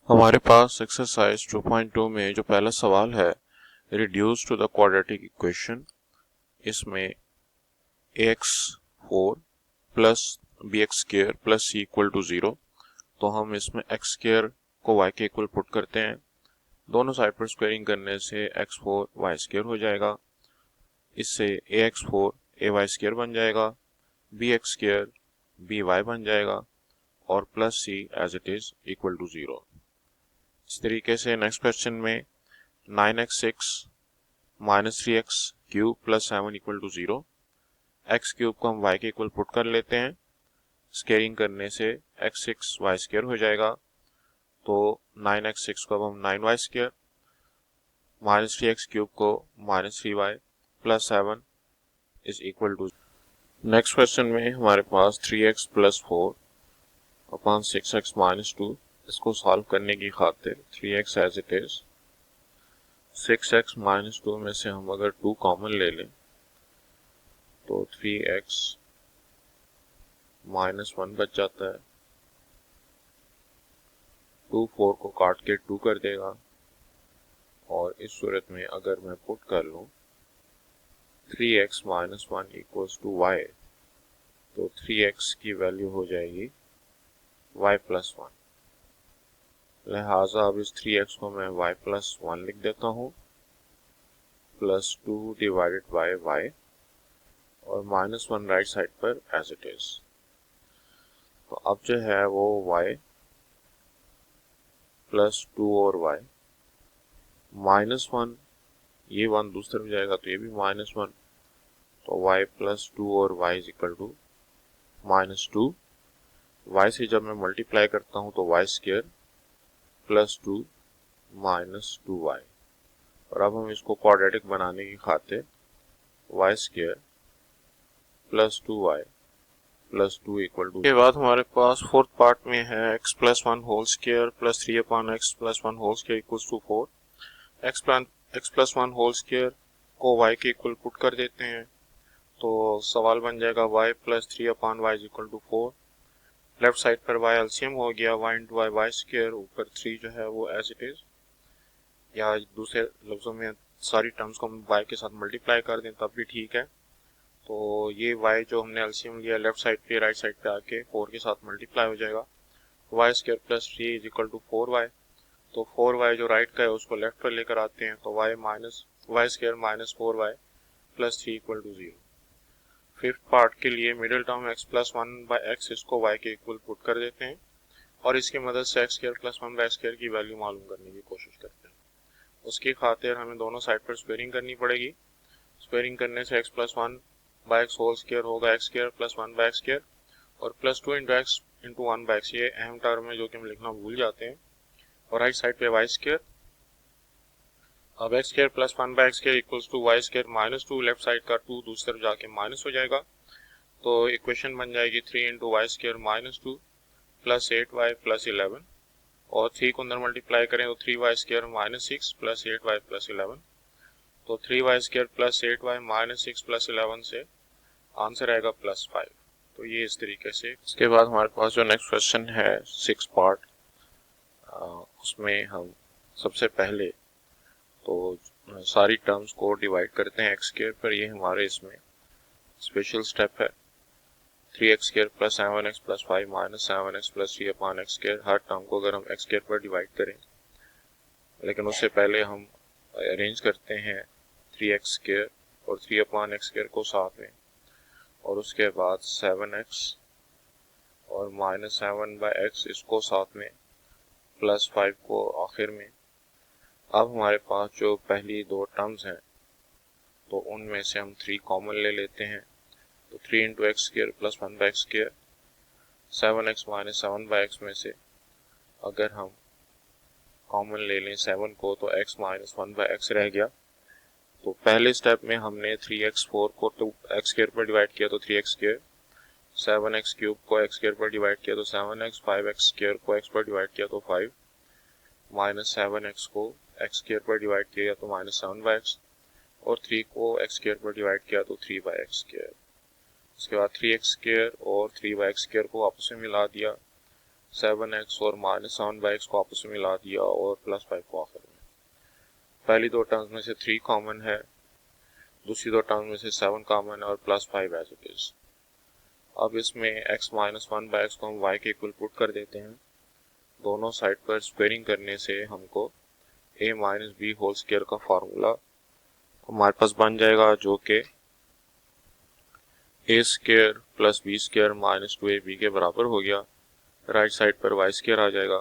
हमारे पास एक्सरसाइज 2.2 में जो पहला सवाल है, reduce to the quadratic equation. इसमें ax4 plus bx² plus c equal to 0। तो हम इसमें x² को y के इक्वल पुट करते हैं। दोनों साइड पर स्क्वेयरिंग करने से x4 y² हो जाएगा। इससे ax4 ay² बन जाएगा, bx² by बन जाएगा और plus c as it is equal to 0। इस तरीके से नेक्स्ट क्वेश्चन में 9x6 minus 3x³ plus 7 equal to 0। x³ को हम y के इक्वल पुट कर लेते हैं। स्केयरिंग करने से x6 y² हो जाएगा। तो 9x6 को अब हम 9y² माइनस 3x³ को minus 3y plus 7 is equal to. Next question में हमारे पास 3x plus 4 upon 6x minus 2। इसको सॉल्व करने की खातिर 3x as it is, 6x minus 2 में से हम अगर 2 कॉमन ले लें तो 3x माइनस 1 बच जाता है। 2 4 को काट के 2 कर देगा और इस सूरत में अगर मैं पुट कर लूँ 3x minus 1 equals to y, तो 3x की वैल्यू हो जाएगी y प्लस 1। लिहाजा अब इस 3x को मैं y प्लस 1 लिख देता हूँ, प्लस 2 डिवाइडेड बाय y और माइनस 1 राइट साइड पर एज इट इज। तो अब जो है वो y प्लस 2 और y माइनस 1, ये 1 दूसरी तरफ जाएगा तो ये भी माइनस 1। तो y प्लस 2 और y is equal to minus 2। y से जब मैं मल्टीप्लाई करता हूँ तो y² प्लस 2 माइनस 2y। और अब हम इसको क्वाड्रेटिक बनाने की खातिर y² plus 2y plus 2 equal to. के बाद हमारे पास फोर्थ पार्ट में है x plus 1 whole square plus 3 upon x plus 1 whole square equals to 4। x plus 1 whole square को y के इक्वल पुट कर देते हैं तो सवाल बन जाएगा y plus 3 upon y is equal to 4। Left side पर y एलसीएम हो गया, y into Y Y square, ऊपर 3 जो है वो एज इट इज, या दूसरे लफ्जों में सारी टर्म्स को हम y के साथ मल्टीप्लाई कर दें तब भी ठीक है। तो ये y जो हमने एलसीएम लिया लेफ्ट साइड पे राइट साइड पे आके 4 के साथ मल्टीप्लाई हो जाएगा। y² plus 3 is equal to 4y। तो 4y जो राइट का है उसको लेफ्ट पर लेकर आते हैं तो y square minus 4y plus 3 equal to 0। Fifth part के लिए middle term x plus 1 by x, इसको y के इक्वल पुट कर देते हैं और इसकी मदद से x² प्लस 1 बाई x² की वैल्यू मालूम करने की कोशिश करते हैं। उसकी खातिर हमें दोनों साइड पर स्क्वेयरिंग करनी पड़ेगी। स्क्वेयरिंग करने से x plus 1 by x whole square होगा x² प्लस 1 बाई x² और plus 2 into x into 1 by x। ये अहम टर्म है जो कि हम लिखना भूल जाते हैं। और राइट साइड पे y²। अब x² plus 1 by x² equals to y² minus 2, left side का 2 दूसरी तरफ जाके माइनस हो जाएगा। तो इक्वेशन बन जाएगी 3 into y² minus 2 plus 8y plus 11 और 3 को अंदर मल्टीप्लाई करें तो 3y² minus 6 plus 8y plus 11। तो 3y² plus 8y minus 6 plus 11 से आंसर आएगा प्लस 5। तो ये इस तरीके से। इसके बाद हमारे पास जो नेक्स्ट क्वेश्चन है 6 पार्ट, उसमें हम सबसे पहले तो सारी टर्म्स को डिवाइड करते हैं x² पर। ये हमारे इसमें स्पेशल स्टेप है। 3x² plus 7x plus 5 minus 7x plus 3 upon x²। हर टर्म को अगर हम x² पर डिवाइड करें, लेकिन उससे पहले हम अरेंज करते हैं 3x² और 3 अपॉन x² को साथ में, और उसके बाद 7x और माइनस 7 बाई x इसको साथ में, प्लस 5 को आखिर में। अब हमारे पास जो पहली दो टर्म्स हैं तो उनमें से हम 3 कॉमन ले लेते हैं। तो 3 into x² plus 1 by x², 7x minus 7 by x में से अगर हम कॉमन ले लें 7 को तो x माइनस 1 बाई x रह गया। तो पहले स्टेप में हमने 3x4 को तो x² पर डिवाइड किया तो 3x², 7x³ को x² पर डिवाइड किया तो 7x, 5x² को x पर डिवाइड किया तो 5, माइनस 7x को x² पर डिवाइड किया तो माइनस 7 बाई x और 3 को x² पर डिवाइड किया तो 3 बाई x²। उसके बाद 3x² और 3 बाई x² को आपस में मिला दिया। 7x और -7/x को आपस में मिला दिया और +5 को आखिर में। पहली दो टर्म्स में से 3 कॉमन है, दूसरी दो टर्म्स में से 7 कॉमन है और +5 एज इट इज। अब इसमें x -1/x को हम y के इक्वल पुट कर देते हैं। दोनों साइड पर स्क्वेयरिंग करने से हमको a - b होल स्क्वायर का फार्मूला हमारे पास बन जाएगा, जो कि a square plus b square minus 2ab के बराबर हो गया। राइट साइड पर y स्क्वायर आ जाएगा,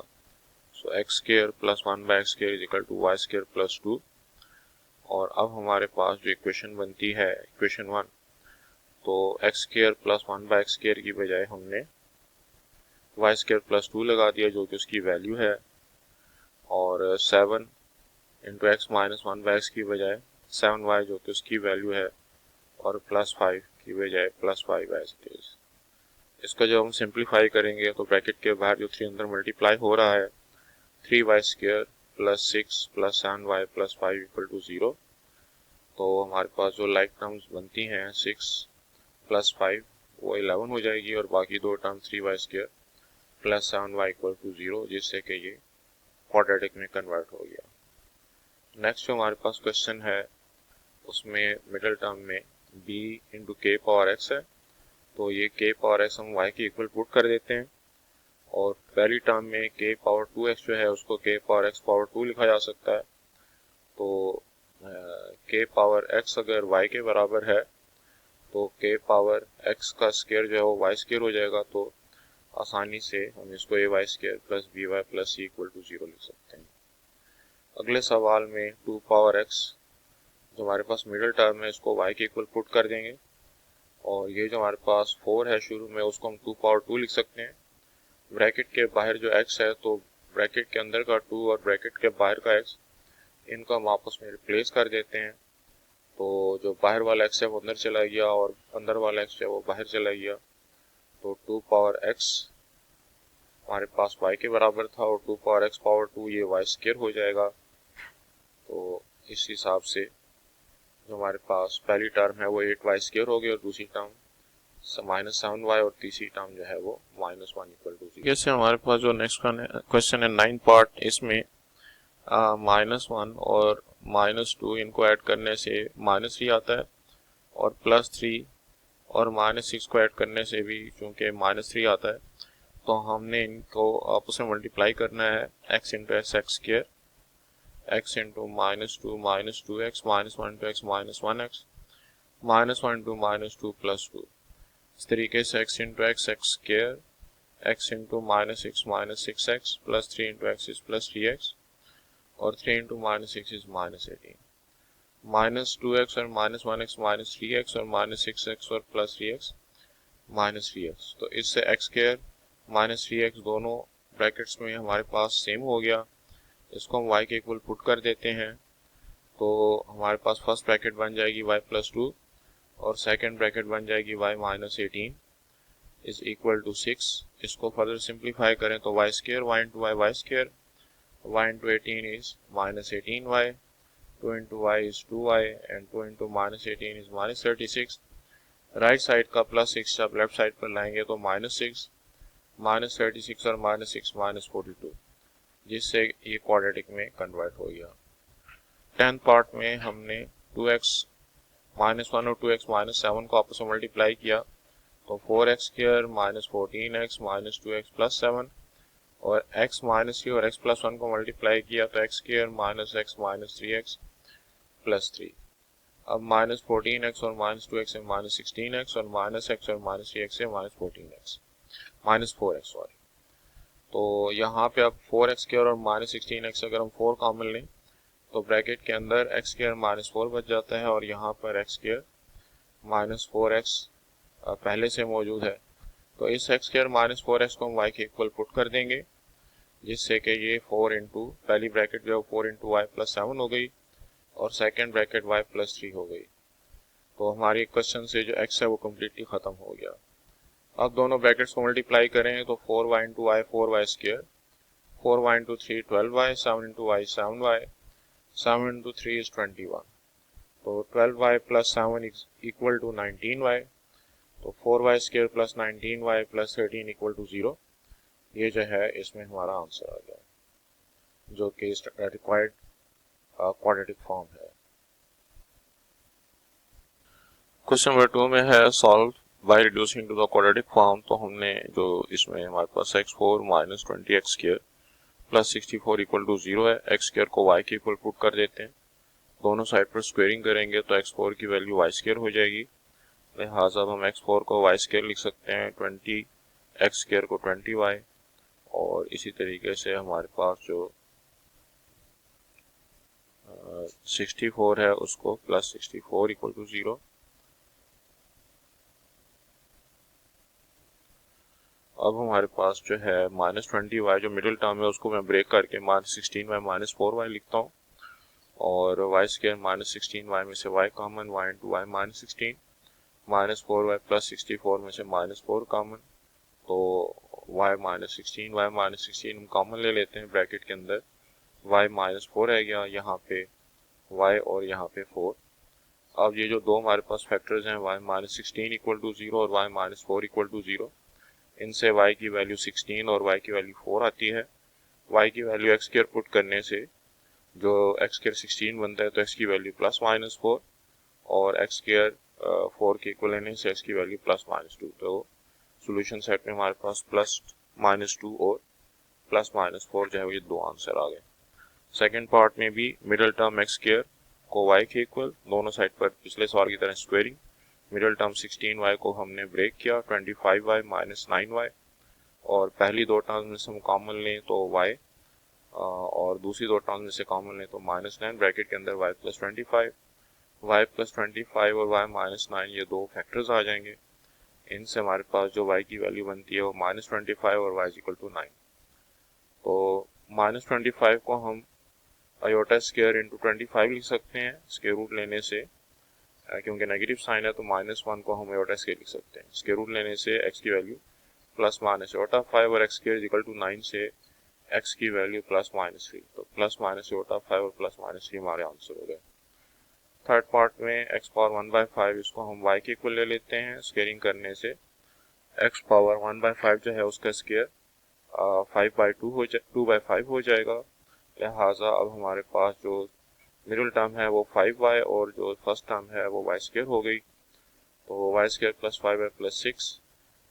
so x square plus 1/x square is equal to y square plus 2। और अब हमारे पास जो इक्वेशन बनती है इक्वेशन 1, तो x square plus 1/x square की बजाय हमने y स्क्वायर प्लस 2 लगा दिया, जो कि उसकी वैल्यू है। और 7 इंटू एक्स माइनस 1/x की बजाय 7y जो कि उसकी वैल्यू है, और +5 की बजाय +5 एज इट इज। इसका जब हम सिंप्लीफाई करेंगे तो ब्रैकेट के बाहर जो 3 अंदर मल्टीप्लाई हो रहा है, 3y square plus 6 plus 7y plus 5 equal to 0। तो हमारे पास जो लाइक टर्म्स बनती हैं 6 प्लस 5 वो 11 हो जाएगी, और बाकी दो term 3y square plus 7y equal to 0, जिससे कि ये क्वाड्रेटिक में कन्वर्ट हो गया। नेक्स्ट जो हमारे पास क्वेश्चन है उसमें मिडिल टर्म में b इंटू के पावर x है, तो ये k पावर x हम y के इक्वल पुट कर देते हैं। और पहली टर्म में k पावर 2x जो है उसको k पावर x पावर 2 लिखा जा सकता है। तो k पावर x अगर y के बराबर है तो k पावर x का स्क्वायर जो है वो y स्क्वायर हो जाएगा, तो आसानी से हम इसको ay square plus by plus c equal to 0 लिख सकते हैं। अगले सवाल में 2 पावर x जो हमारे पास मिडिल टर्म है इसको y के इक्वल पुट कर देंगे, और ये जो हमारे पास 4 है शुरू में उसको हम 2 पावर 2 लिख सकते हैं। ब्रैकेट के बाहर जो x है, तो ब्रैकेट के अंदर का 2 और ब्रैकेट के बाहर का x, इनको हम आपस में रिप्लेस कर देते हैं। तो जो बाहर वाला x है वो अंदर चला गया और अंदर वाला x है वो बाहर चला गया। तो 2 पावर x हमारे पास y के बराबर था, और 2 पावर x पावर 2 ये y स्क्वायर हो जाएगा। तो इस हिसाब से जो हमारे पास पहली टर्म है वो 8y स्क्वायर हो गई, और दूसरी टर्म -7y, और तीसरी टर्म जो है वो -1 इक्वल टू 0। जैसे हमारे पास जो नेक्स्ट क्वेश्चन है 9 पार्ट, इसमें -1 और -2 इनको ऐड करने से -3 आता है, और +3 और -6 को ऐड करने से भी चूँकि -3 आता है, तो हमने इनको आपस में मल्टीप्लाई करना है x into x x square, x into -2 -2x -1 into x -1x -1 into -2 plus 2। इस तरीके से x into x x square, x into -6 6x plus 3 into x is plus 3x, और 3 इंटू -6 इज -18, -2x और -1x -3x और -6x और plus 3x -3x। तो इससे x square -3x दोनों ब्रैकेट्स में हमारे पास सेम हो गया। इसको हम y के इक्वल पुट कर देते हैं, तो हमारे पास फर्स्ट ब्रैकेट बन जाएगी y प्लस 2, और सेकेंड ब्रैकेट बन जाएगी y -18 इज इक्वल टू 6। इसको फर्दर सिंप्लीफाई करें तो y square y into y square, y into 18 is -18y, 2 into y is 2y, and 2 into -18 is -36। Right side का +6 जब लेफ्ट साइड पर लाएंगे तो -6, -36 और -6 -42, जिससे ये क्वाड्रेटिक में कन्वर्ट हो गया। 10th पार्ट में हमने 2x -1 और 2x -7 को आपस में मल्टीप्लाई किया, तो 4x square -14x -2x plus 7, और x -3 और x प्लस 1 को मल्टीप्लाई किया तो x square -x -3x plus 3। अब -14x और -2x से -16x, और -x और -3x से -4x सॉरी। तो यहाँ पे अब 4x स्क्वायर और -16x अगर हम 4 कॉमन लें तो ब्रैकेट के अंदर x स्क्वायर -4 बच जाता है, और यहाँ पर x स्क्वायर -4x पहले से मौजूद है। तो इस x स्क्वायर -4x को हम y के इक्वल पुट कर देंगे, जिससे कि ये 4 इंटू पहली ब्रैकेट जो 4 इंटू y प्लस 7 हो गई, और सेकेंड ब्रैकेट y प्लस 3 हो गई। तो हमारी क्वेश्चन से जो x है वो कम्प्लीटली ख़त्म हो गया। अब दोनों ब्रैकेट्स को मल्टीप्लाई करें तो 4y into y 4y square, 4y into 3 12y, 7 into y 7y, 7 into 3 is 21। तो 12y plus 7 equal to 19y, तो 4y square plus 19y plus 13 equal to 0। ये जो है इसमें हमारा आंसर आ गया, जो कि रिक्वायर्ड क्वाड्रेटिक फॉर्म है। क्वेश्चन नंबर 2 में है solve by reducing to the quadratic form. तो हमने जो इसमें हमारे पास x4 minus 20x square plus 64 equal to 0 है, x स्क्वायर को y के इक्वल पुट कर देते हैं, दोनों साइड पर स्क्वेयरिंग करेंगे तो x4 की वैल्यू y स्क्वायर हो जाएगी। लिहाजा हम x4 को y स्क्वायर लिख सकते हैं, 20x स्क्वायर को 20y, और इसी तरीके से हमारे पास जो 64 है उसको प्लस 64 इक्वल टू 0। अब हमारे पास जो है माइनस 20y जो मिडिल टर्म है उसको मैं ब्रेक करके माइनस 16y माइनस 4y लिखता हूँ, और y स्क्वायर माइनस 16y में से y common, y into y minus 16 minus 4y plus 64 में से माइनस 4 कॉमन, तो y माइनस 16 y माइनस 16 हम कॉमन ले लेते हैं ब्रैकेट के अंदर, y माइनस 4 रह गया यहाँ पे y और यहाँ पे 4। अब ये जो दो हमारे पास फैक्टर्स हैं y माइनस 16 इक्वल टू 0 और y माइनस 4 इक्वल टू 0, इनसे y की वैल्यू 16 और y की वैल्यू 4 आती है। y की वैल्यू x स्क्वायर पुट करने से जो x स्क्वायर 16 बनता है तो x की वैल्यू प्लस माइनस 4, और x स्क्वायर 4 के इक्वल लेने से x की वैल्यू प्लस माइनस 2। तो सॉल्यूशन सेट में हमारे पास प्लस माइनस 2 और प्लस माइनस 4 जो है ये दो आंसर आ गए। सेकेंड पार्ट में भी मिडिल टर्म x स्क्वायर को y के इक्वल, दोनों साइड पर पिछले सवाल की तरह स्क्वेयरिंग, मिडिल टर्म 16y को हमने ब्रेक किया 25y माइनस 9y, और पहली दो टर्म में से हम कॉमन लें तो y, और दूसरी दो टर्म में से कॉमन लें तो माइनस 9, ब्रैकेट के अंदर y प्लस 25, y प्लस 25 और y माइनस 9 ये दो फैक्टर्स आ जाएंगे। इनसे हमारे पास जो y की वैल्यू बनती है वो माइनस 25 और y इक्वल टू 9। तो माइनस 25 को हम आयोटा स्क्वायर इंटू 25 लिख सकते हैं स्क्वायर रूट लेने से, क्योंकि नेगेटिव साइन है तो माइनस 1 को हम आयोटा स्क्वायर लिख सकते हैं। स्क्वायर रूट लेने से x की वैल्यू प्लस माइनस आयोटा 5 और x स्क्वायर इक्वल टू 9 से x की वैल्यू प्लस माइनस 3, तो प्लस माइनस आयोटा 5 और प्लस माइनस 3 हमारे आंसर हो गए। थर्ड पार्ट में x पावर 1/5 इसको हम y के इक्वल ले लेते हैं, स्क्वेयरिंग करने से x पावर 1/5 जो है उसका स्क्वायर 5/2 हो जाए 2/5 हो जाएगा। लिहाजा अब हमारे पास जो मिडिल टर्म है वो 5y और जो फर्स्ट टर्म है वो y स्क्वायर हो गई, तो y square plus 5y plus 6,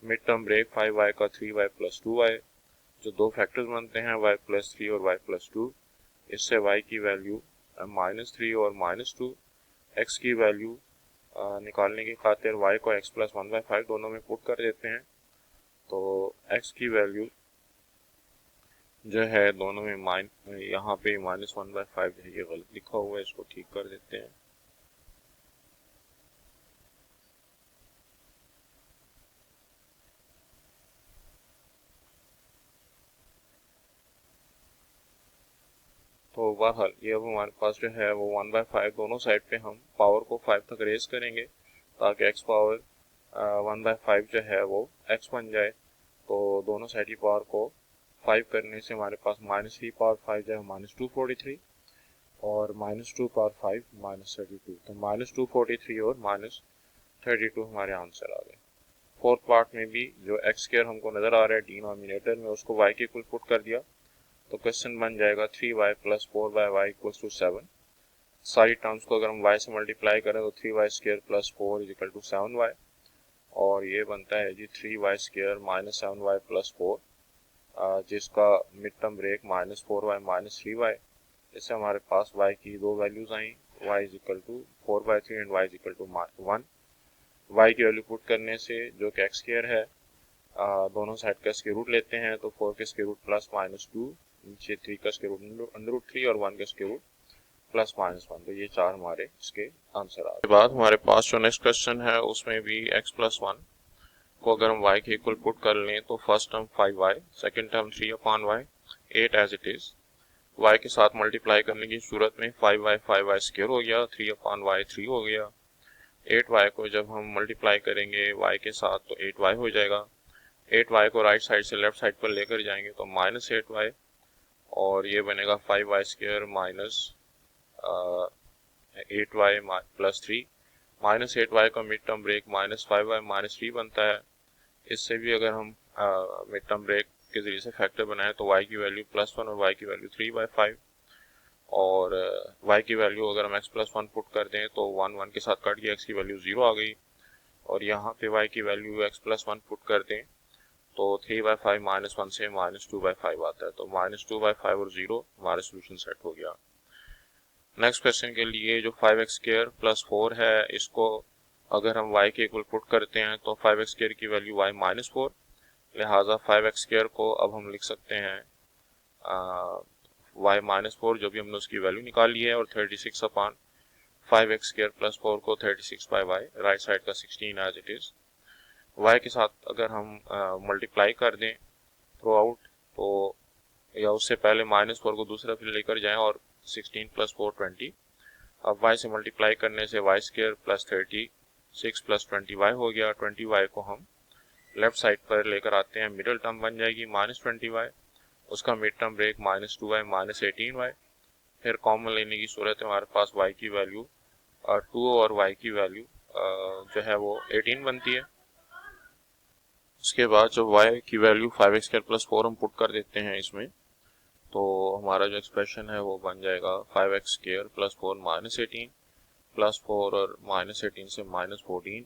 mid term break 5y का 3y प्लस 2y, जो दो फैक्टर्स बनते हैं y प्लस 3 और y प्लस 2, इससे y की वैल्यू माइनस 3 और माइनस 2, x की वैल्यू निकालने की खातिर y को x प्लस 1/5 दोनों में पुट कर देते हैं, तो x की वैल्यू जो है दोनों में यहाँ पे माइनस 1/5 है, ये गलत लिखा हुआ है, इसको ठीक कर देते हैं। तो बहरहाल ये अब हमारे पास जो है वो 1/5 दोनों साइड पे हम पावर को 5 तक रेज करेंगे ताकि x पावर 1/5 जो है वो x बन जाए। तो दोनों साइड की पावर को 5 करने से हमारे पास माइनस 3 पावर 5 जो है माइनस 243, और माइनस 2 पावर 5 माइनस 32, तो माइनस 243 और माइनस 32 हमारे आंसर आ गए। फोर्थ पार्ट में भी जो x स्क्वायर हमको नज़र आ रहा है डिनोमिनेटर में उसको y के इक्वल पुट कर दिया, तो क्वेश्चन बन जाएगा 3y plus 4y equals to 7। सारी टर्म्स को अगर हम y से मल्टीप्लाई करें तो 3y square plus 4 is equal to 7y, और ये बनता है जी 3y square minus 7y plus 4, जिसका mid term break minus 4y minus 3y। इससे हमारे पास y की दो वैल्यूज आई, y is equal to 4/3 and y is equal to 1। y की वैल्यू पुट करने से जो कि x स्क्वायर है दोनों साइड का स्क्वायर रूट लेते हैं, तो 4 के स्क्वायर रूट प्लस माइनस 2, नीचे 3 का स्क्वायर रूट अंडर रूट 3 और 1 का स्क्वायर रूट प्लस माइनस 1, तो ये चार हमारे इसके आंसर आ गए। बाद हमारे पास जो नेक्स्ट क्वेश्चन है उसमें भी x प्लस 1 को अगर हम y के इक्वल पुट कर लें तो first term 5y, second term 3/y, 8 as it is, y के साथ मल्टीप्लाई करने की सूरत में 5y स्क्वायर हो गया, 3/y 3 हो गया। 8y को जब हम मल्टीप्लाई करेंगे y के साथ तो 8y हो जाएगा, 8y को राइट साइड से लेफ्ट साइड पर लेकर जाएंगे तो माइनस 8y, और ये बनेगा 5y square minus 8y plus 3, minus 8y का mid term break minus 5y minus 3 बनता है। इससे भी अगर हम मिड टर्म ब्रेक के ज़रिए से फैक्टर बनाए तो y की वैल्यू +1 और y की वैल्यू 3/5, और y की वैल्यू अगर हम x + 1 पुट कर दें तो 1 1 के साथ कट गया, x की वैल्यू 0 आ गई, और यहाँ पे y की वैल्यू x + 1 पुट कर दें तो 3/5 -1 से -2/5 आता है, तो -2/5 और 0 हमारा सोल्यूशन सेट हो गया। नेक्स्ट क्वेश्चन के लिए जो 5x² + 4 है, इसको अगर हम y के इक्वल पुट करते हैं तो 5x² की वैल्यू y -4, लिहाजा 5x² को अब हम लिख सकते हैं y -4, जो भी हमने उसकी वैल्यू निकाली है, और 36 अपान 5x² + 4 को 36/y, राइट साइड का 16 एज इट इज़। y के साथ अगर हम मल्टीप्लाई कर दें थ्रू आउट, तो या उससे पहले -4 को दूसरा फिर लेकर जाएं और 16 + 4 20, अब y से मल्टीप्लाई करने से y² + 36 + 20y हो गया। 20y को हम लेफ्ट साइड पर लेकर आते हैं, मिडिल टर्म बन जाएगी -20y, उसका mid term break -2y -18y, फिर कॉमन लेने की सूरत है हमारे पास y की वैल्यू 2 और y की वैल्यू जो है वो 18 बनती है। उसके बाद जब y की वैल्यू 5x² + 4 हम पुट कर देते हैं इसमें, तो हमारा जो एक्सप्रेशन है वो बन जाएगा 5x² + 4 -18 + 4 और -18 से -14,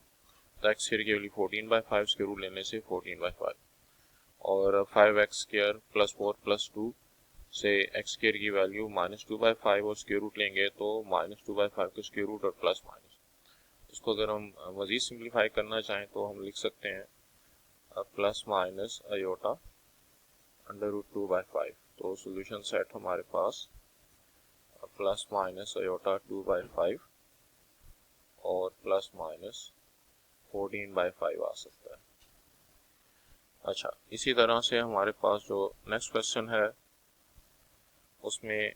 तो x² की वैल्यू 14/5, स्क्वायर रूट लेने से 14/5, और 5x² + 4 + 2 से x² की वैल्यू -2/5 और स्क्वायर रूट लेंगे तो -2/5 का स्क्वायर रूट और प्लस माइनस। इसको अगर हम मज़ीद सिंप्लीफाई करना चाहें तो हम लिख सकते हैं प्लस माइनस आयोटा √2/5, तो सॉल्यूशन सेट हमारे पास प्लस माइनस आयोटा 2/5 और प्लस माइनस 14/5 आ सकता है। अच्छा, इसी तरह से हमारे पास जो नेक्स्ट क्वेश्चन है उसमें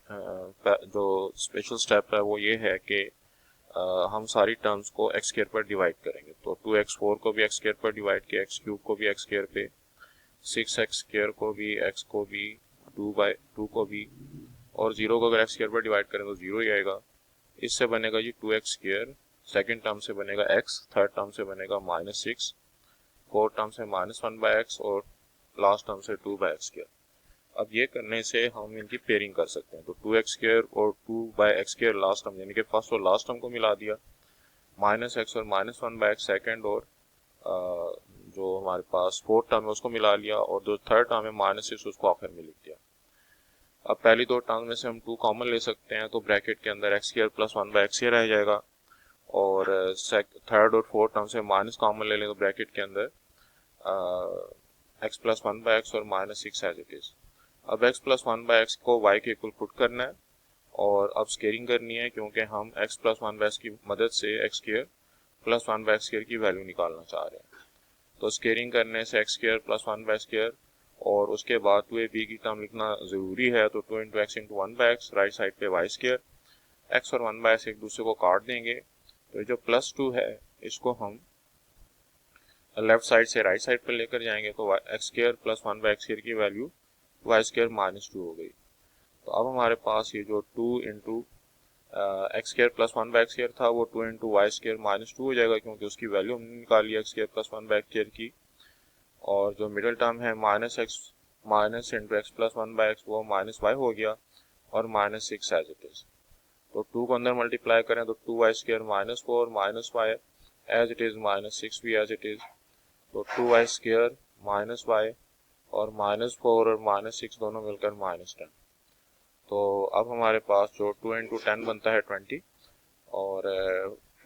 जो स्पेशल स्टेप है वो ये है कि हम सारी टर्म्स को x² पर डिवाइड करेंगे, तो 2x4 को भी x² पर डिवाइड किया, x³ को भी x² पे, 6x² को भी, x को भी, 2/2 को भी, और 0 को अगर x² पर डिवाइड करें तो 0 ही आएगा। इससे बनेगा जी 2x², सेकेंड टर्म से बनेगा x, थर्ड टर्म से बनेगा -6, फोर्थ टर्म से -1/x और लास्ट टर्म से 2/x²। अब ये करने से हम इनकी पेयरिंग कर सकते हैं, तो 2x² और 2/x² लास्ट टर्म यानी कि फर्स्ट और लास्ट टर्म को मिला दिया, -x और -1/x सेकेंड, और जो हमारे पास फोर्थ टर्म है उसको मिला लिया, और जो थर्ड टर्म है -6 उसको आखिर में लिख दिया। अब पहली दो टर्म में से हम 2 कॉमन ले सकते हैं, तो ब्रैकेट के अंदर x² + 1/x² रह जाएगा, और थर्ड और फोर्थ टर्म से माइनस कॉमन ले लें तो ब्रैकेट के अंदर x + 1/x और -6 एज इट इज़। अब x + 1/x को y के इक्वल पुट करना है, और अब स्केयरिंग करनी है, क्योंकि हम x + 1/x की मदद से x² + 1/x² की वैल्यू निकालना चाह रहे हैं। तो स्केयरिंग करने से x² + 1/x² और उसके बाद 2ab की टर्म लिखना ज़रूरी है, तो 2 × x × 1/x, राइट साइड पे y², x और 1/x एक दूसरे को काट देंगे, तो जो +2 है इसको हम लेफ्ट साइड से राइट साइड पर लेकर जाएंगे, तो x² + 1/x² की वैल्यू y² -2 हो गई। तो अब हमारे पास ये जो 2 × x² + 1/x² था वो 2 × y² -2 हो जाएगा, क्योंकि उसकी वैल्यू हमने निकाली है x² + 1/x² की, और जो मिडिल टर्म है -x × x + 1/x वो -y हो गया, और -6 एज इट इज़। तो 2 को अंदर मल्टीप्लाई करें तो 2y² -4 -y as it is, -6 भी एज इट इज़, तो 2y² -y और -4 और -6 दोनों मिलकर -10। तो अब हमारे पास जो 2 × 10 बनता है 20, और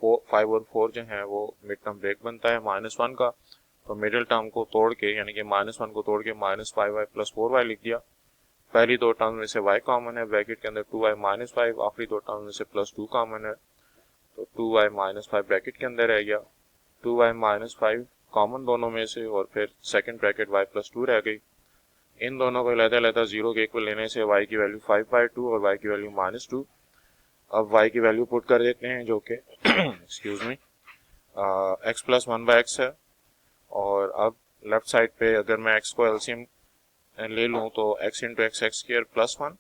5 और 4 जो हैं वो मिड टर्म ब्रेक बनता है -1 का, तो मिडिल टर्म को तोड़ के यानी कि -1 को तोड़ के -5y + 4y लिख दिया। पहली दो टर्म में से y कॉमन है, ब्रैकेट के अंदर 2y -5, आखिरी दो टर्म में से +2 कॉमन है, तो 2y -5 ब्रैकेट के अंदर रह गया, 2y -5 कॉमन दोनों में से, और फिर सेकंड ब्रैकेट y + 2 रह गई। इन दोनों को अलग-अलग 0 के इक्वल लेने से y की वैल्यू 5/2 और y की वैल्यू -2। अब y की वैल्यू पुट कर देते हैं, जो कि एक्सक्यूज मी x + 1/x है, और अब लेफ्ट साइड पे अगर मैं x को एलसीएम ले लूँ तो x × x² + 1,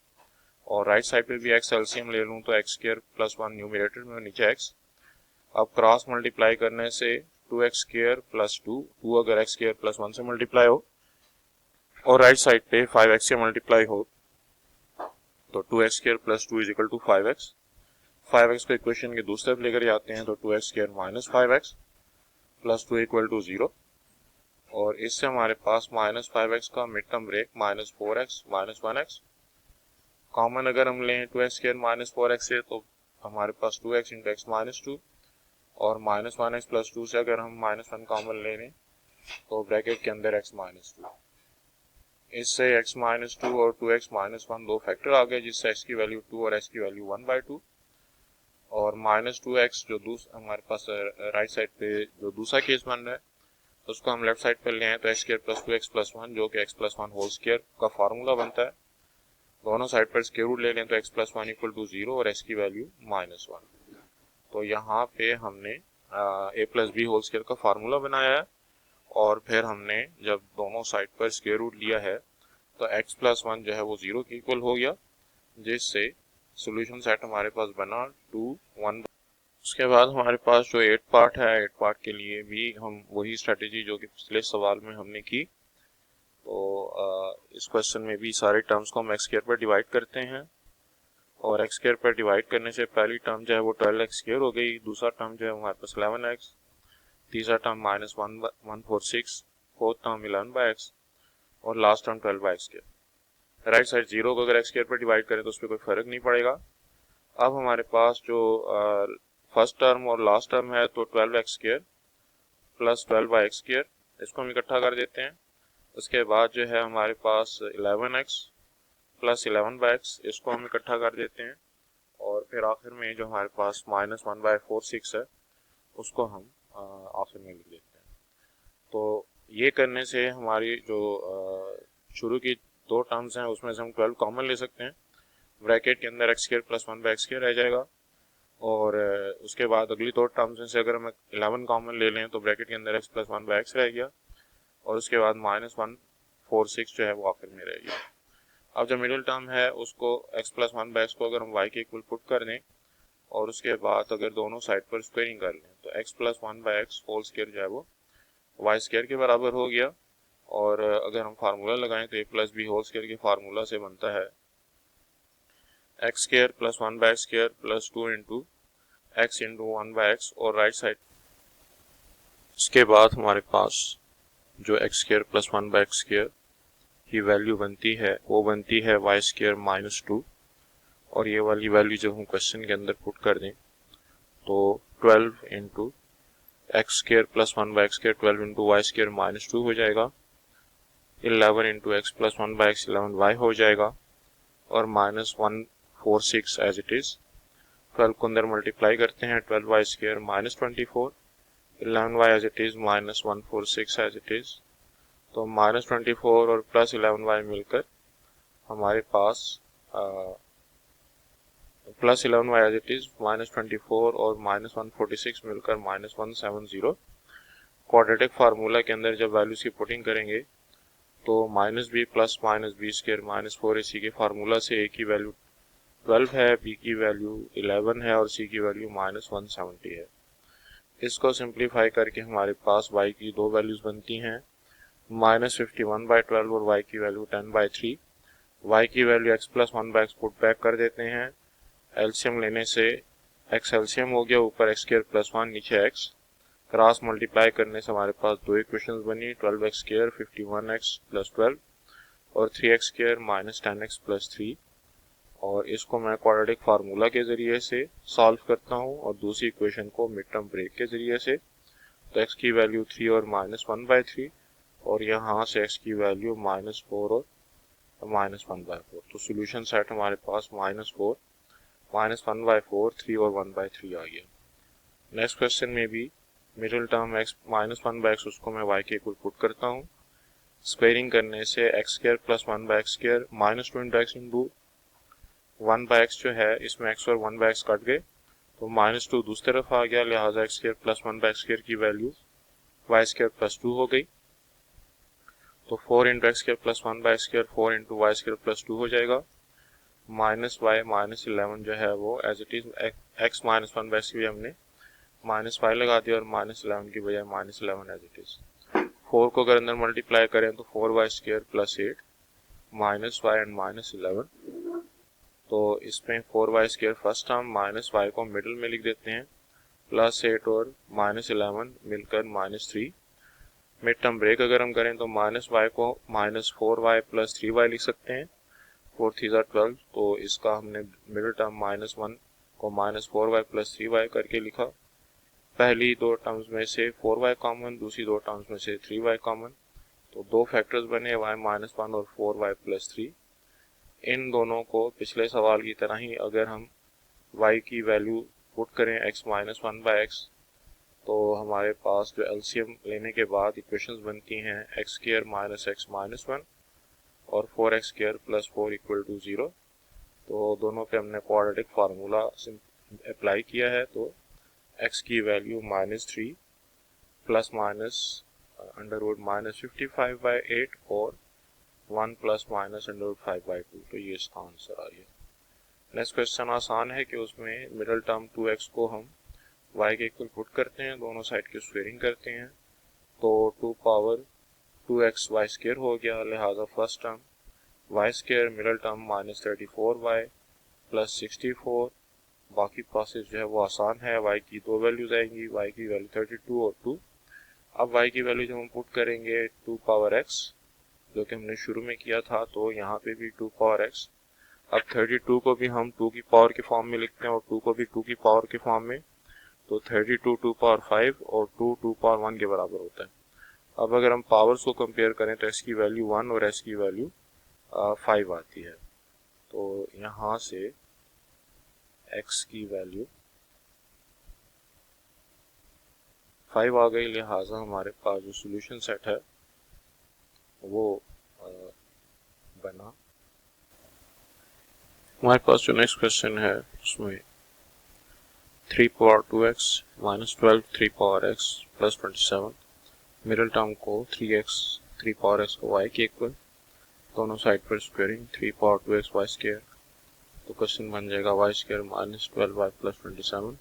और राइट साइड पे भी x एलसीएम ले लूँ तो x² + 1 न्यूमरेटर में, नीचे x। अब क्रॉस मल्टीप्लाई करने से 2x² + 2 अगर x² + 1 से मल्टीप्लाई हो और राइट साइड पे 5x से मल्टीप्लाई हो तो 2x square plus 2 is equal to 5x। 5x को इक्वेशन के दूसरे तरफ लेकर जाते हैं तो 2x square minus 5x plus 2 equal to 0, और इससे हमारे पास माइनस 5x का mid term break minus 4x minus 1x। Common अगर हम लें 2x स्क्वायर माइनस 4x से तो हमारे पास 2x इंटू एक्स माइनस 2, और माइनस 1x प्लस 2 से अगर हम माइनस 1 कॉमन ले लें तो ब्रैकेट के अंदर x माइनस 2। इससे x माइनस 2 और 2x माइनस 1 दो फैक्टर आ गए, जिससे x की वैल्यू 2 और x की वैल्यू 1/2। और माइनस 2x जो हमारे पास राइट साइड पे जो दूसरा केस बन रहा है उसको हम लेफ्ट साइड पे ले आए तो x square plus 2x plus 1 जो कि x प्लस 1 होल स्क्वायर का फार्मूला बनता है। दोनों साइड पर स्क्वायर रूट ले लें तो x प्लस 1 इक्वल टू 0 और x की वैल्यू माइनस 1। तो यहाँ पे हमने a plus b whole square का फार्मूला बनाया है, और फिर हमने जब दोनों साइड पर स्क्वायर रूट लिया है तो x प्लस 1 जो है वो 0 के इक्वल हो गया, जिससे सॉल्यूशन सेट हमारे पास बना 2 1। उसके बाद हमारे पास जो 8 पार्ट है, 8 पार्ट के लिए भी हम वही स्ट्रेटेजी जो कि पिछले सवाल में हमने की। तो इस क्वेश्चन में भी सारे टर्म्स को हम एक्स स्क्वायर पर डिवाइड करते हैं, और एक्स स्क्वायर पर डिवाइड करने से पहली टर्म जो है वो 12x स्क्वायर हो गई, दूसरा टर्म जो है हमारे पास 11x, तीसरा term minus 146, fourth term 11/x और last term 12/x square. Right side 0 को अगर एक्स स्क्वायर पर डिवाइड करें तो उस पर कोई फर्क नहीं पड़ेगा। अब हमारे पास जो फर्स्ट टर्म और लास्ट टर्म है तो 12x square plus 12/x square, इसको हम इकट्ठा कर देते हैं। उसके बाद जो है हमारे पास 11x प्लस 11/x, इसको हम इकट्ठा कर देते हैं, और फिर आखिर में जो हमारे पास माइनस 1/46 है उसको हम आखिर में लिख देते हैं। तो ये करने से हमारी जो शुरू की दो टर्म्स हैं उसमें से हम 12 कॉमन ले सकते हैं, ब्रैकेट के अंदर x square plus 1/x square रह जाएगा, और उसके बाद अगली दो टर्म्स से अगर हम 11 कॉमन ले लें तो ब्रैकेट के अंदर x प्लस 1/x रह गया, और उसके बाद माइनस 146 जो है वो आखिर में रह गया। अब जो मिडिल टर्म है उसको x प्लस 1/x को अगर हम y के इक्वल पुट कर दें और उसके बाद अगर दोनों साइड पर स्क्वायरिंग कर लें तो x plus 1/x whole square जो है वो y स्क्वायर के बराबर हो गया। और अगर हम फार्मूला लगाएं तो a plus b whole square के फार्मूला से बनता है x square plus 1/x square plus 2 into x into 1/x, और राइट साइड इसके बाद हमारे पास जो x square plus 1/x square की वैल्यू बनती है वो बनती है y स्क्वायर माइनस 2, और ये वाली वैल्यू जब हम क्वेश्चन के अंदर पुट कर दें तो 12 into x square plus 1/x square 12 into y square minus 2 हो जाएगा, 11 into x plus 1/x 11y हो जाएगा, और माइनस 146 एज इट इज। 12 को अंदर मल्टीप्लाई करते हैं 12y square minus 24, 11y as it is minus 146 as it is. तो माइनस 24 और प्लस 11y मिलकर हमारे पास plus 11y as it is minus 24 और माइनस 146 मिलकर माइनस 170। क्वाड्रेटिक फार्मूला के अंदर जब वैल्यूज की पुटिंग करेंगे तो minus b plus minus b square minus 4ac के फार्मूला से a की वैल्यू 12 है, b की वैल्यू 11 है और c की वैल्यू माइनस 170 है। इसको सिंप्लीफाई करके हमारे पास y की दो वैल्यूज बनती हैं, माइनस 51/12 और y की वैल्यू 10/3। y की value x plus 1/x put back कर देते हैं, एलसीएम लेने से x एलसीएम हो गया, ऊपर x स्क्वायर प्लस 1 नीचे x, क्रॉस मल्टीप्लाई करने से हमारे पास दो इक्वेशंस बनी, 12x स्क्वायर 51x प्लस 12 और 3x square minus 10x plus 3। और इसको मैं क्वाड्रेटिक फार्मूला के ज़रिए से सॉल्व करता हूँ और दूसरी इक्वेशन को मिड टर्म ब्रेक के ज़रिए से। तो x की वैल्यू 3 और माइनस 1/3, और यहाँ से x की वैल्यू माइनस 4 और माइनस 1/4। तो सोल्यूशन सेट हमारे पास -4, -1/4, 3 और 1/3 आ गया। नेक्स्ट क्वेश्चन में भी middle term x minus 1/x उसको मैं y के इक्वल पुट करता हूँ, स्क्वायरिंग करने से x square plus 1/x square minus 2 into x into 1/x जो है इसमें x और 1/x कट गए तो माइनस 2 दूसरी तरफ आ गया, लिहाजा x square plus 1/x square की वैल्यू y स्क्वायर प्लस 2 हो गई। तो 4 into x square plus 1/x square 4 into y square plus 2 हो जाएगा, माइनस y माइनस 11 जो है वो as it is x minus 1/x की भी हमने माइनस 5 लगा दिया और माइनस 11 की बजाय माइनस 11 एज इट इज। 4 को अगर अंदर मल्टीप्लाई करें तो 4y² plus 8 minus y and minus 11। तो इसमें 4y² first term minus y को मिडिल में लिख देते हैं, प्लस 8 और माइनस 11 मिलकर माइनस 3। मिड टर्म ब्रेक अगर हम करें तो माइनस वाई को माइनस 4y प्लस 3y लिख सकते हैं, 4 3 12। तो इसका हमने मिडिल टर्म माइनस 1 को माइनस 4y प्लस 3y करके लिखा। पहली दो टर्म्स में से 4y कॉमन, दूसरी दो टर्म्स में से 3y कॉमन, तो दो फैक्टर्स बने y माइनस 1 और 4y प्लस 3। इन दोनों को पिछले सवाल की तरह ही अगर हम y की वैल्यू पुट करें x माइनस 1/x, तो हमारे पास जो एलसीएम लेने के बाद इक्वेशंस बनती हैं x² माइनस x माइनस 1 और 4x² प्लस 4 इक्वल टू 0। तो दोनों पे हमने क्वाड्रेटिक फार्मूला अप्लाई किया है, तो x की value -3 plus minus under minus 55/8 और 1 प्लस माइनस अंडर 5/2। तो ये इसका आंसर आ गया। नेक्स्ट क्वेश्चन आसान है कि उसमें मिडिल टर्म 2x को हम y के इक्वल पुट करते हैं, दोनों साइड की स्क्वेयरिंग करते हैं, तो 2 पावर 2x y² हो गया। लिहाजा first term y² middle term -34y plus 64। बाकी प्रोसेस जो है वो आसान है। y की दो वैल्यूज आएंगी, y की वैल्यू 32 और 2। अब y की वैल्यू जब हम पुट करेंगे 2 पावर x, जो कि हमने शुरू में किया था, तो यहाँ पे भी 2 पावर x। अब 32 को भी हम 2 की पावर के फॉर्म में लिखते हैं और 2 को भी 2 की पावर के फॉर्म में, तो 32 2 पावर 5 और 2 2 पावर 1 के बराबर होता है। अब अगर हम पावर्स को कंपेयर करें तो x की वैल्यू 1 और s की वैल्यू 5 आती है। तो यहाँ से x की वैल्यू 5 आ गई, लिहाजा हमारे पास जो सॉल्यूशन सेट है वो बना। हमारे पास जो नेक्स्ट क्वेश्चन है उसमें 3 power 2x minus 12 3 power x plus 27, middle term को 3x 3 पावर x को y के इक्वल, दोनों साइड पर स्क्वेयरिंग 3 पावर 2x y²। तो क्वेश्चन बन जाएगा y² minus 12y plus 27।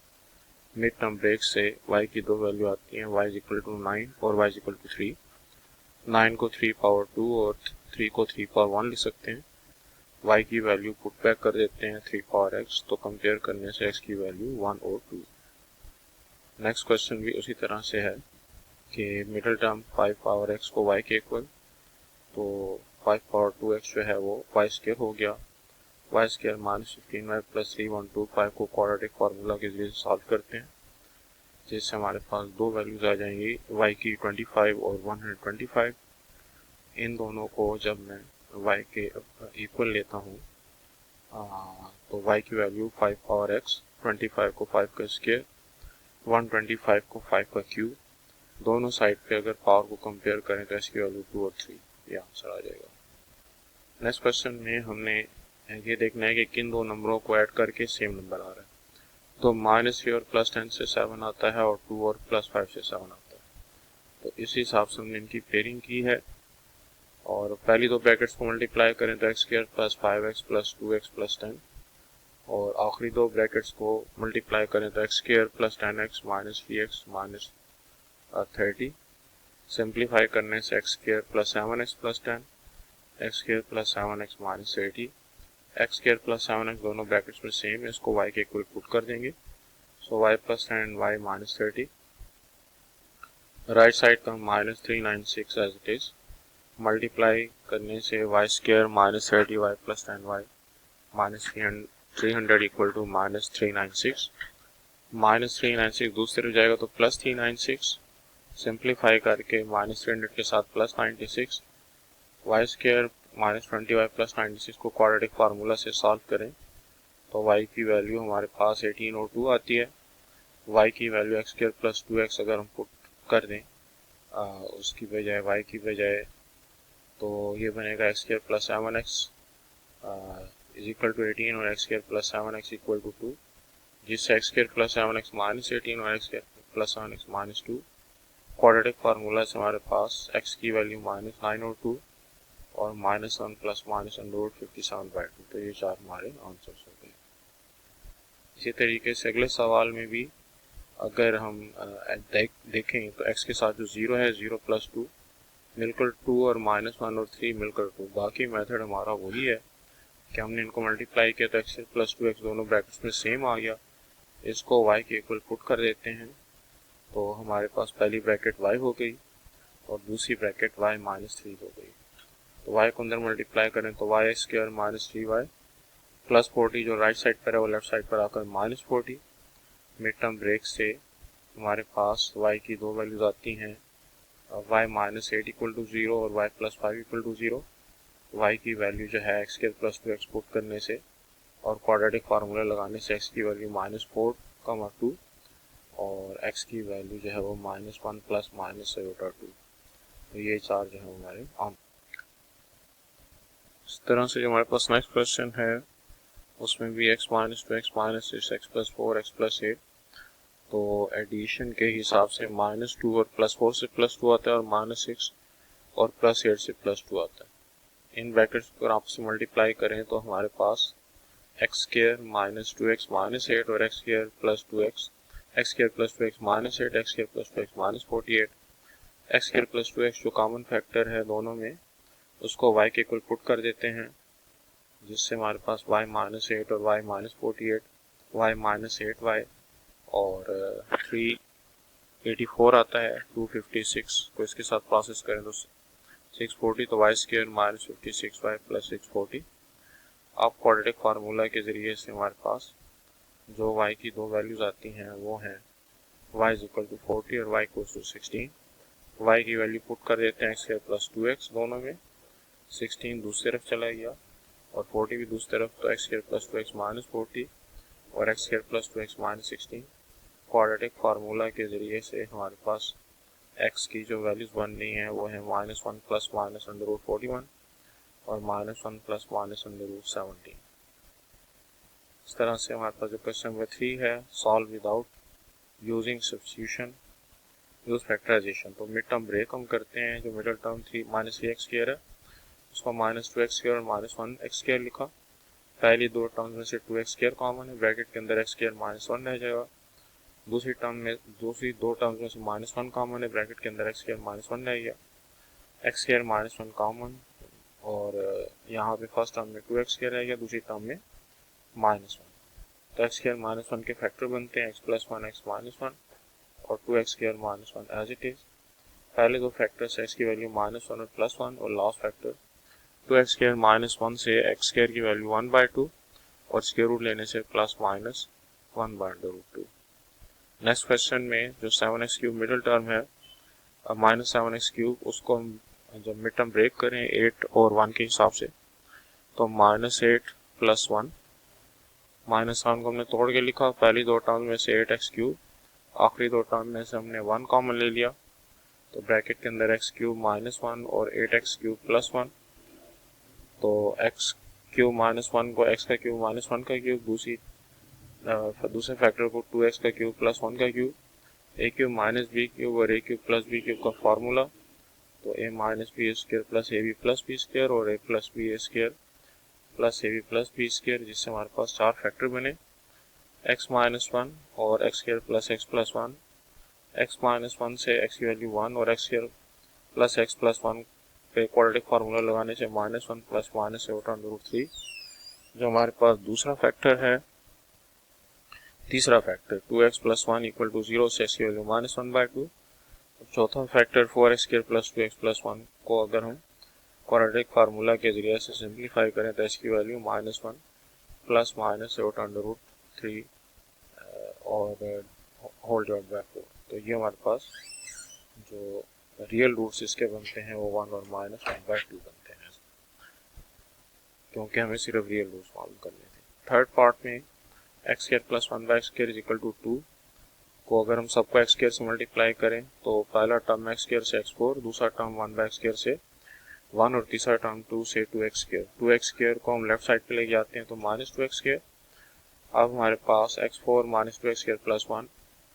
Mid term break से y की दो वैल्यू आती हैं, y इक्वल टू 9 और y इक्वल टू 3। 9 को 3 पावर 2 और 3 को 3 पावर 1 लिख सकते हैं। y की वैल्यू पुट बैक कर देते हैं 3 पावर x, तो कंपेयर करने से x की वैल्यू 1 और 2। नेक्स्ट क्वेश्चन भी उसी तरह से है कि मिडिल टर्म 5 पावर x को y के इक्वल, तो 5 पावर 2x जो है वो y² हो गया। y² माइनस 15y प्लस 3125 को क्वाड्रेटिक फार्मूला के जरिए सॉल्व करते हैं, जिससे हमारे पास दो वैल्यूज आ जाएंगी y की 25 और 125। इन दोनों को जब मैं y के इक्वल लेता हूँ तो y की वैल्यू 5 पावर x, 25 को 5 का स्क्वायर, 125 को 5 का क्यूब, दोनों साइड पे अगर पावर को कंपेयर करें तो इसकी वैल्यू 2 और 3, ये आंसर आ जाएगा। नेक्स्ट क्वेश्चन में हमने ये देखना है कि किन दो नंबरों को ऐड करके सेम नंबर आ रहा है। तो -3 और +10 से 7 आता है और 2 और +5 से 7 आता है। तो इस हिसाब से हमने इनकी पेयरिंग की है और पहली दो ब्रैकेट्स को मल्टीप्लाई करें तो x² plus 5x plus 2x plus 10, और आखिरी दो ब्रैकेट्स को मल्टीप्लाई करें तो x² plus 10x minus 3x minus 30। Simplify करने से x² plus 7x plus 10, x² plus 7x minus 30, x² plus 7x दोनों ब्रैकेट्स में सेम है, इसको y के इक्वल पुट कर देंगे। So y plus 10 and y minus 30। Right side का -396 एज इट इज, मल्टीप्लाई करने से y² minus 30y plus 10y minus 300 equal to -396। -396 दूसरी तरफ जाएगा तो +396, सिंप्लीफाई करके -300 के साथ +96, y² -20y प्लस 96 को क्वाड्रेटिक फार्मूला से सॉल्व करें तो y की वैल्यू हमारे पास 18 और 2 आती है। y की वैल्यू x² प्लस 2x अगर हम पुट कर दें उसकी बजाय y की बजाय, तो ये बनेगा x² plus 7x is equal to 18 और x² plus 7x equal to 2, जिससे x² प्लस 7x माइनस 18 और x² plus 7x minus 2। Quadratic formula से हमारे पास x की वैल्यू -9 और 2 और -1 प्लस माइनस √57/2। तो ये चार हमारे आंसर्स हो गए। इसी तरीके से अगले सवाल में भी अगर हम देखें तो x के साथ जो 0 है 0 प्लस 2 मिलकर 2 और -1 और 3 मिलकर 2। बाकी मेथड हमारा वही है कि हमने इनको मल्टीप्लाई किया तो x प्लस 2x दोनों ब्रैकेट्स में सेम आ गया। इसको y के इक्वल पुट कर देते हैं तो हमारे पास पहली ब्रैकेट y हो गई और दूसरी ब्रैकेट y -3 हो गई। तो y को अंदर मल्टीप्लाई करें तो y² -3y प्लस 40 जो राइट साइड पर है वो लेफ्ट साइड पर आकर -40। मिड टर्म ब्रेक से हमारे पास y की दो वैल्यूज आती हैं, y -8 इक्वल टू 0 और y plus 5 equal to 0। y की वैल्यू जो है x² प्लस 2x पुट करने से और क्वाड्रेटिक फार्मूला लगाने से x की वैल्यू -4, 2 और x की वैल्यू जो है वो -1 प्लस -2। तो ये चार जो है हमारे आम। इस तरह से जो हमारे पास नेक्स्ट क्वेश्चन है उसमें भी x -2x -6 x plus 4 x plus 8। तो एडिशन के हिसाब से -2 और +4 से +2 आता है और -6 और +8 से +2 आता है। इन ब्रैकेट्स को आपस में मल्टीप्लाई करें तो हमारे पास x² -2x -8 और x² plus 2x x² plus 2x -8 x² plus 2x -48 x² plus 2x जो कॉमन फैक्टर है दोनों में उसको y के इक्वल पुट कर देते हैं जिससे हमारे पास y -8 और y -48 y -8y और 384 आता है। 256 को इसके साथ प्रोसेस करें तो 640 तो y² -56y प्लस 640। अब क्वाड्रेटिक फार्मूला के ज़रिए से हमारे पास जो y की दो वैल्यूज़ आती हैं वो हैं y इज इक्वल टू 40 और y इक्वल टू 16। y की वैल्यू पुट कर देते हैं x² प्लस 2x दोनों में, 16 दूसरी तरफ चला गया और 40 भी दूसरी तरफ, तो x² प्लस 2x -40 और x² plus 2x -16। Quadratic formula के ज़रिए से हमारे पास x की जो वैल्यूज़ बन रही हैं वो है -1 प्लस √41 और -1 प्लस √17। इस तरह से हमारे पास जो क्वेश्चन नंबर 3 है solve without using substitution use factorisation. तो मिड टर्म ब्रेक हम करते हैं। जो मिडिल टर्म -3x² है उसको -2x² और -1x² लिखा। पहली दो टर्म्स में से 2x² कॉमन है, ब्रैकेट के अंदर x² -1 रह जाएगा। दूसरी दो टर्म्स में से -1 कॉमन है, ब्रैकेट के अंदर x² -1 रह गया। x² -1 कॉमन और यहाँ पे फर्स्ट टर्म में 2x² रह गया, दूसरी टर्म में -1। तो x² -1 के फैक्टर बनते हैं x प्लस 1 x -1 और 2x² -1 एज इट इज। पहले दो फैक्टर्स x की वैल्यू -1 और +1 और लास्ट फैक्टर 2x² -1 से x² की वैल्यू 1/2 और स्क्वायर रूट लेने से +(-1/√2). नेक्स्ट क्वेश्चन में जो 7x³ मिडिल टर्म है, अब -7x³ उसको हम जब मिड टर्म ब्रेक करें 8 और 1 के हिसाब से तो -8 + 1 -7 को हमने तोड़ के लिखा। पहली दो टर्म में से 8x³, आखिरी दो टर्म में से हमने 1 कॉमन ले लिया तो ब्रैकेट के अंदर x³ -1 और 8x³ + 1। तो x³ -1 को x का क्यूब -1 का क्यूब, दूसरे फैक्टर को 2x का क्यूब + 1 का क्यूब, a³ -b³ और a³ + b³ का फार्मूला तो a - b² + ab + b² और a + b² + ab + b², जिससे हमारे पास चार फैक्टर बने x -1 और x² + x + 1, x -1 से x की वैल्यू 1 और x² + x + 1 पे क्वाड्रेटिक फार्मूला लगाने से -1 प्लस -√3। जो हमारे पास दूसरा फैक्टर है, तीसरा फैक्टर 2x + 1 = 0 से x की वैल्यू -1/2। चौथा फैक्टर 4x² + 2x + 1 को अगर हम क्वाड्रेटिक फार्मूला के जरिए से सिंप्लीफाई करें तो x की वैल्यू -1 प्लस -√3 और होल डिवाइड बाय 4। तो ये हमारे पास जो रियल रूट्स इसके बनते हैं वो 1 और -1/2 बनते हैं, क्योंकि हमें सिर्फ रियल रूट्स मालूम करने थे। थर्ड पार्ट में x² + 1/x² = 2 को अगर हम सबको x² से मल्टीप्लाई करें तो पहला टर्म x² से x4, दूसरा टर्म 1/x² से 1 और तीसरा टर्म 2 से 2x²। 2x² को हम लेफ्ट साइड पे ले जाते हैं तो -2x²। अब हमारे पास x4 -2x² + 1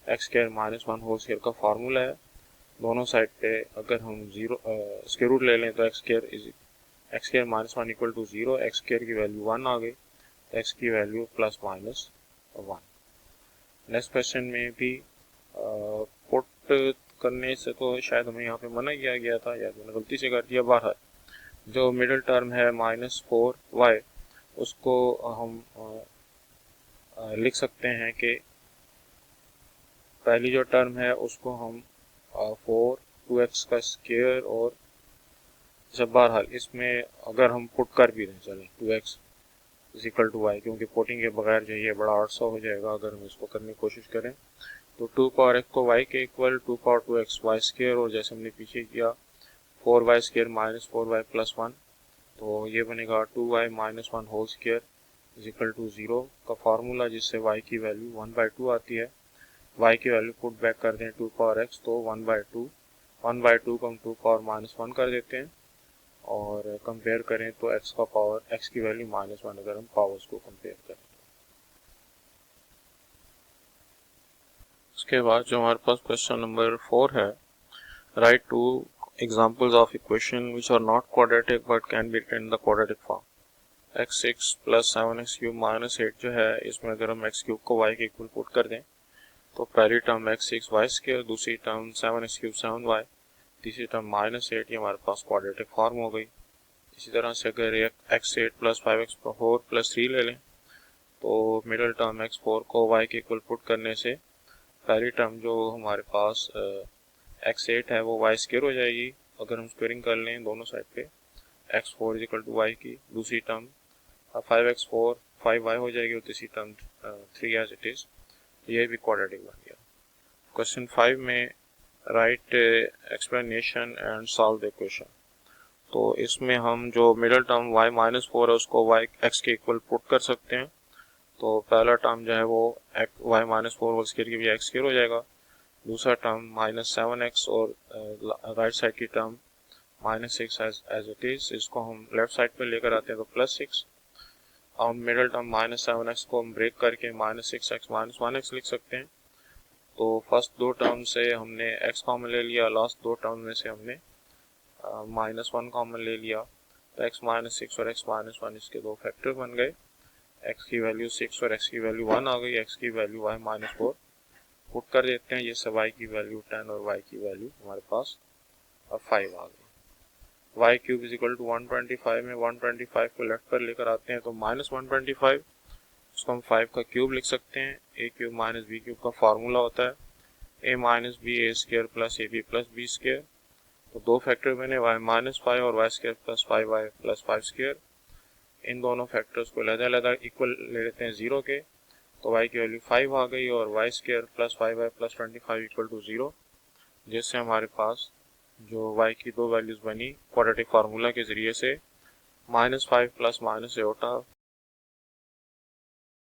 x² -1 whole square का फार्मूला है। दोनों साइड पे अगर हम स्क्वायर रूट ले लें तो x² -1 = 0, x² की वैल्यू 1 आ गई तो x की वैल्यू +-1। नेक्स्ट क्वेश्चन में भी पुट करने से तो शायद हमें यहाँ पे मना किया गया था, या मैंने गलती से कर दिया। बाहर जो मिडिल टर्म है -4y उसको हम लिख सकते हैं कि पहली जो टर्म है उसको हम 4 2x का स्क्वायर, और जब बहरहाल इसमें अगर हम पुट कर भी दें, चलें 2x is equal to y, क्योंकि पुटिंग के बगैर जो ये बड़ा अर्सा हो जाएगा अगर हम इसको करने की कोशिश करें। तो 2 पावर x को y के equal 2 power 2x y square, और जैसे हमने पीछे किया 4y square minus 4y plus 1, तो ये बनेगा 2y minus 1 whole square is equal to 0 का फार्मूला, जिससे y की वैल्यू 1/2 आती है। y की वैल्यू पुट बैक कर दें 2 पावर x, तो 1/2 को हम 2 पावर माइनस 1 कर देते हैं, और कंपेयर करें तो x की वैल्यू -1 अगर हम पावर्स को कंपेयर करें। उसके बाद जो हमारे पास क्वेश्चन नंबर 4 है, right 2 examples of equation which are not quadratic but can be written in the quadratic form. x6 plus 7x³ minus 8 जो है, इसमें अगर हम x³ को y के इक्वल पुट कर दें तो पहली टर्म x6 y स्क्वायर, दूसरी टर्म 7x³ 7y, तीसरी टर्म -8, ये हमारे पास क्वाड्रेटिक फॉर्म हो गई। इसी तरह से अगर x8 प्लस 5x4 प्लस 3 ले लें तो मिडिल टर्म x4 को y के इक्वल पुट करने से पहली टर्म जो हमारे पास x8 है वो y स्क्वायर हो जाएगी, अगर हम स्क्वायरिंग कर लें दोनों साइड पे x4 is equal to y की। दूसरी टर्म 5x4 5y हो जाएगी, और तीसरी टर्म 3 एज इट इज़, ये भी क्वाड्रेटिक बन गया। क्वेश्चन 5 में right explanation and solve the equation. तो इसमें हम जो मिडिल टर्म y-4 है उसको x के इक्वल पुट कर सकते हैं। तो पहला टर्म जो है वो y-4 होल स्क्वायर की वजह x स्क्वायर हो जाएगा, दूसरा टर्म -7x, और राइट साइड की टर्म -6 एज इट इज, इसको हम लेफ्ट साइड पे लेकर आते हैं तो +6। और मिडिल टर्म -7x को हम ब्रेक करके -6x -1x लिख सकते हैं। तो फर्स्ट दो टर्म से हमने x कॉमन ले लिया, लास्ट दो टर्म में से हमने -1 कॉमन ले लिया, तो x -6 और x -1 इसके दो फैक्टर बन गए। x की वैल्यू 6 और x की वैल्यू 1 आ गई, x की वैल्यू y-4 पुट कर देते हैं, जिससे y की वैल्यू 10 और y की वैल्यू हमारे पास 5 आ गई। y³ इज इक्वल टू 125 में 125 को लेफ्ट पर लेकर आते हैं तो -125, उसको हम 5 का क्यूब लिख सकते हैं। a³ माइनस b³ का फार्मूला होता है a minus B A square plus ab plus B square. तो दो फैक्टर बने y-5 और y square plus 5y plus 5 square. इन दोनों फैक्टर्स को अलग-अलग इक्वल ले लेते हैं 0 के, तो y की वैल्यू 5 आ गई, और y square plus 5y plus 25 equal to 0, जिससे हमारे पास जो y की दो वैल्यूज बनी क्वाड्रेटिक फार्मूला के जरिए से -5 प्लस -8